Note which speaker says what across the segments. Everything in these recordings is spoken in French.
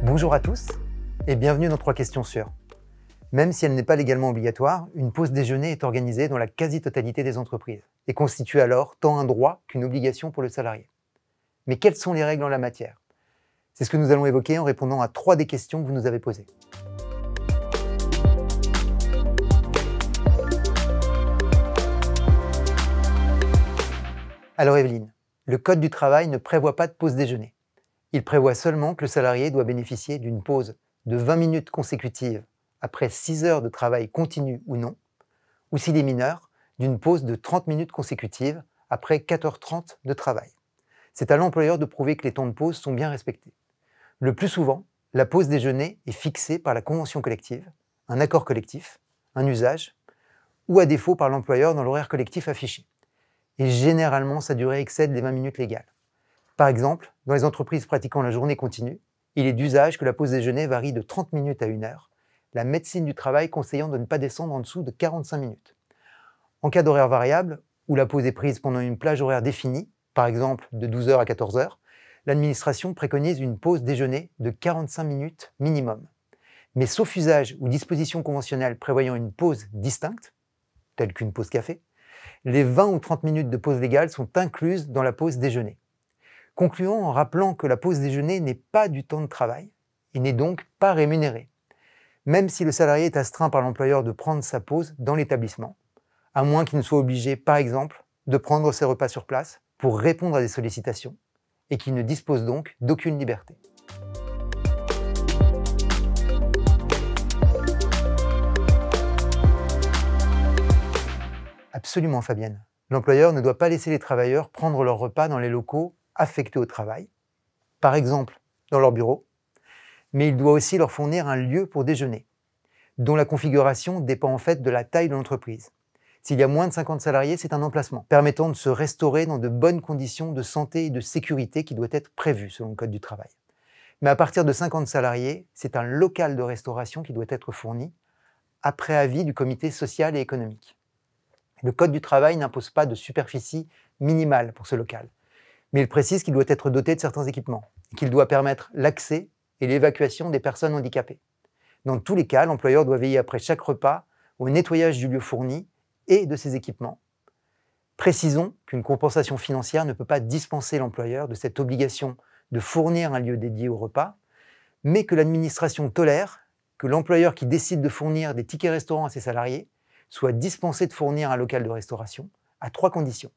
Speaker 1: Bonjour à tous et bienvenue dans 3 questions sûres. Même si elle n'est pas légalement obligatoire, une pause déjeuner est organisée dans la quasi-totalité des entreprises et constitue alors tant un droit qu'une obligation pour le salarié. Mais quelles sont les règles en la matière? C'est ce que nous allons évoquer en répondant à 3 des questions que vous nous avez posées. Alors Evelyne, le Code du travail ne prévoit pas de pause déjeuner. Il prévoit seulement que le salarié doit bénéficier d'une pause de 20 minutes consécutives après 6 heures de travail continu ou non, ou s'il est mineur, d'une pause de 30 minutes consécutives après 4h30 de travail. C'est à l'employeur de prouver que les temps de pause sont bien respectés. Le plus souvent, la pause déjeuner est fixée par la convention collective, un accord collectif, un usage, ou à défaut par l'employeur dans l'horaire collectif affiché. Et généralement, sa durée excède les 20 minutes légales. Par exemple, dans les entreprises pratiquant la journée continue, il est d'usage que la pause déjeuner varie de 30 minutes à 1 heure, la médecine du travail conseillant de ne pas descendre en dessous de 45 minutes. En cas d'horaire variable, où la pause est prise pendant une plage horaire définie, par exemple de 12h à 14h, l'administration préconise une pause déjeuner de 45 minutes minimum. Mais sauf usage ou disposition conventionnelle prévoyant une pause distincte, telle qu'une pause café, les 20 ou 30 minutes de pause légale sont incluses dans la pause déjeuner. Concluons en rappelant que la pause déjeuner n'est pas du temps de travail et n'est donc pas rémunérée, même si le salarié est astreint par l'employeur de prendre sa pause dans l'établissement, à moins qu'il ne soit obligé, par exemple, de prendre ses repas sur place pour répondre à des sollicitations et qu'il ne dispose donc d'aucune liberté. Absolument, Fabienne. L'employeur ne doit pas laisser les travailleurs prendre leur repas dans les locaux affectés au travail, par exemple dans leur bureau, mais il doit aussi leur fournir un lieu pour déjeuner, dont la configuration dépend en fait de la taille de l'entreprise. S'il y a moins de 50 salariés, c'est un emplacement permettant de se restaurer dans de bonnes conditions de santé et de sécurité qui doit être prévu selon le Code du travail. Mais à partir de 50 salariés, c'est un local de restauration qui doit être fourni, après avis du comité social et économique. Le Code du travail n'impose pas de superficie minimale pour ce local, mais il précise qu'il doit être doté de certains équipements et qu'il doit permettre l'accès et l'évacuation des personnes handicapées. Dans tous les cas, l'employeur doit veiller après chaque repas au nettoyage du lieu fourni et de ses équipements. Précisons qu'une compensation financière ne peut pas dispenser l'employeur de cette obligation de fournir un lieu dédié au repas, mais que l'administration tolère que l'employeur qui décide de fournir des tickets restaurants à ses salariés soit dispensé de fournir un local de restauration à 3 conditions.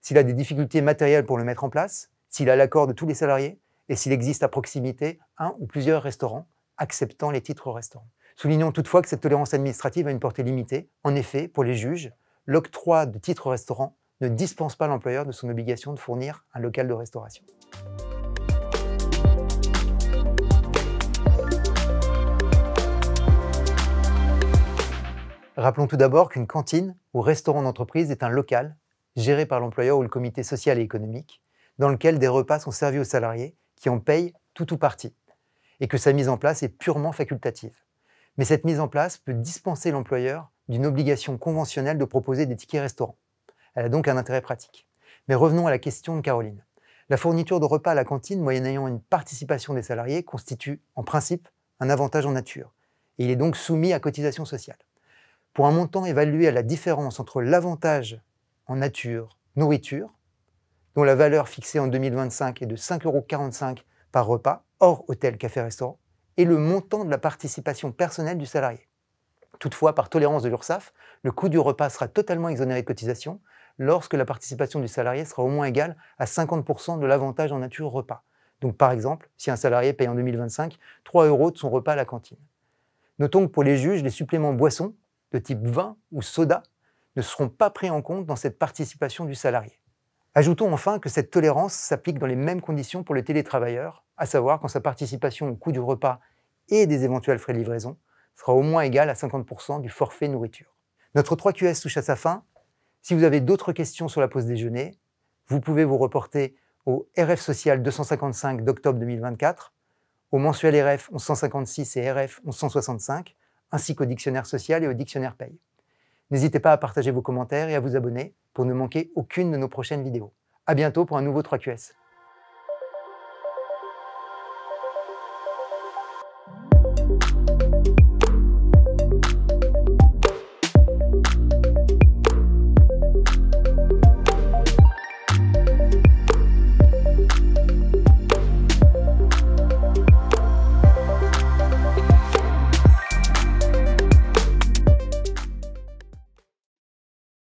Speaker 1: S'il a des difficultés matérielles pour le mettre en place, s'il a l'accord de tous les salariés et s'il existe à proximité un ou plusieurs restaurants acceptant les titres restaurants. Soulignons toutefois que cette tolérance administrative a une portée limitée. En effet, pour les juges, l'octroi de titres restaurants ne dispense pas l'employeur de son obligation de fournir un local de restauration. Rappelons tout d'abord qu'une cantine ou restaurant d'entreprise est un local géré par l'employeur ou le comité social et économique, dans lequel des repas sont servis aux salariés qui en payent tout ou partie, et que sa mise en place est purement facultative. Mais cette mise en place peut dispenser l'employeur d'une obligation conventionnelle de proposer des tickets restaurants. Elle a donc un intérêt pratique. Mais revenons à la question de Caroline. La fourniture de repas à la cantine, moyennant une participation des salariés, constitue en principe un avantage en nature, et il est donc soumis à cotisation sociale. Pour un montant évalué à la différence entre l'avantage en nature, nourriture, dont la valeur fixée en 2025 est de 5,45 € par repas, hors hôtel, café, restaurant, et le montant de la participation personnelle du salarié. Toutefois, par tolérance de l'URSSAF, le coût du repas sera totalement exonéré de cotisation lorsque la participation du salarié sera au moins égale à 50% de l'avantage en nature repas. Donc par exemple, si un salarié paye en 2025 3 € de son repas à la cantine. Notons que pour les juges, les suppléments boissons, de type vin ou soda, ne seront pas pris en compte dans cette participation du salarié. Ajoutons enfin que cette tolérance s'applique dans les mêmes conditions pour le télétravailleur, à savoir quand sa participation au coût du repas et des éventuels frais de livraison sera au moins égale à 50% du forfait nourriture. Notre 3QS touche à sa fin. Si vous avez d'autres questions sur la pause déjeuner, vous pouvez vous reporter au RF Social 255 d'octobre 2024, au mensuel RF 1156 et RF 1165, ainsi qu'au dictionnaire social et au dictionnaire paye. N'hésitez pas à partager vos commentaires et à vous abonner pour ne manquer aucune de nos prochaines vidéos. À bientôt pour un nouveau 3QS.